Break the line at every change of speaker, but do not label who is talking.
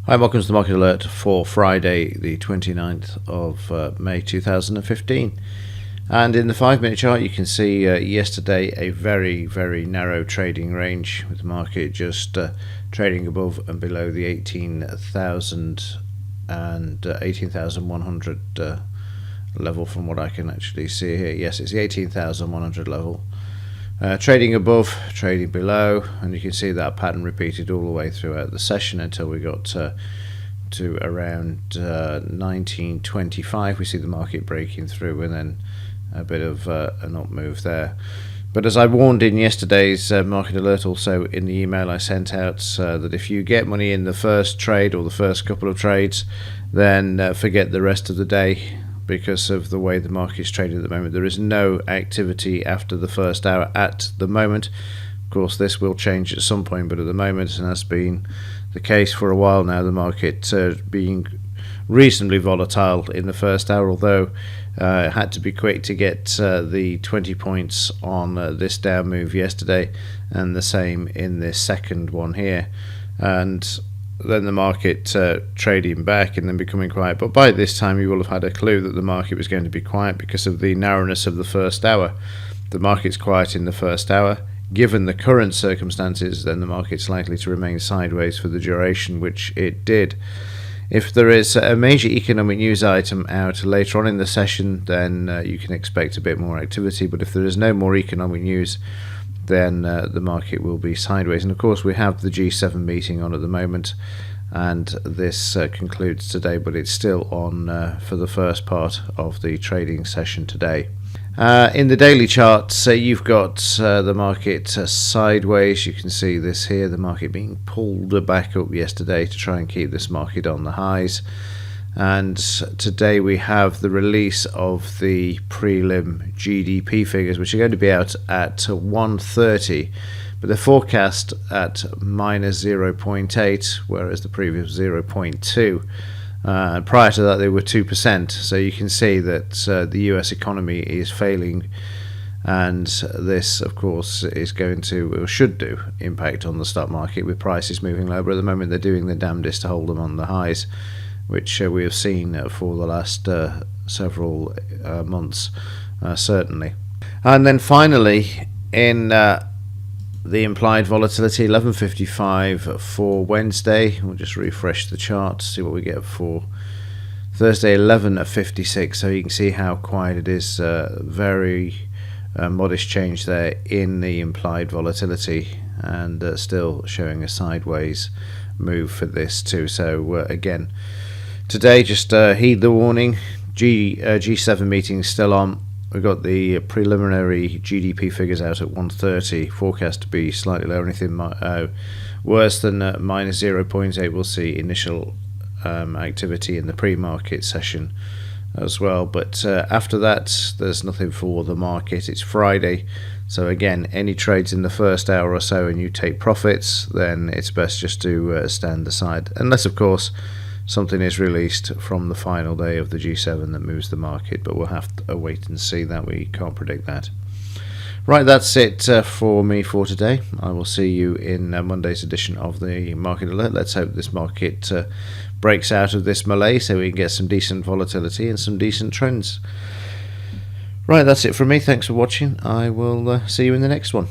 Hi, welcome to the Market Alert for Friday, the 29th of May 2015. And in the 5-minute chart, you can see yesterday a very, very narrow trading range, with the market just trading above and below the 18,000 and 18,100 level from what I can actually see here. Yes, it's the 18,100 level. Trading above, trading below, and you can see that pattern repeated all the way throughout the session until we got to around 1925. We see the market breaking through and then a bit of an up move there. But as I warned in yesterday's market alert, also in the email I sent out, that if you get money in the first trade or the first couple of trades, then forget the rest of the day, because of the way the market is trading at the moment. There is no activity after the first hour at the moment. Of course, this will change at some point, but at the moment, and that's been the case for a while now, the market being reasonably volatile in the first hour, although it had to be quick to get the 20 points on this down move yesterday, and the same in this second one here. And then the market trading back and then becoming quiet. But by this time you will have had a clue that the market was going to be quiet because of the narrowness of the first hour. The market's quiet in the first hour. Given the current circumstances, then the market's likely to remain sideways for the duration, which it did. If there is a major economic news item out later on in the session, then you can expect a bit more activity. But if there is no more economic news, then the market will be sideways. And of course, we have the G7 meeting on at the moment, and this concludes today, but it's still on for the first part of the trading session today. In the daily charts, you've got the market sideways. You can see this here, the market being pulled back up yesterday to try and keep this market on the highs. And today we have the release of the prelim GDP figures, which are going to be out at 1:30, but they're forecast at minus 0.8, whereas the previous was 0.2. Prior to that, they were 2%. So you can see that the US economy is failing, and this, of course, is going to, or should do, impact on the stock market with prices moving lower. But at the moment, they're doing their damnedest to hold them on the highs, which we have seen for the last several months, certainly. And then finally, in the implied volatility, 11:55 for Wednesday. We'll just refresh the chart, see what we get for Thursday, 11:56. So you can see how quiet it is. Very modest change there in the implied volatility, and still showing a sideways move for this too. So again, today, just heed the warning. G7 meeting still on. We've got the preliminary GDP figures out at 1:30, forecast to be slightly lower. Anything worse than minus 0.8, we'll see initial activity in the pre-market session as well. But after that, there's nothing for the market. It's Friday, so again, any trades in the first hour or so and you take profits, then it's best just to stand aside, unless of course something is released from the final day of the G7 that moves the market, but we'll have to wait and see that. We can't predict that. Right, that's it for me for today. I will see you in Monday's edition of the Market Alert. Let's hope this market breaks out of this malaise so we can get some decent volatility and some decent trends. Right, that's it from me. Thanks for watching. I will see you in the next one.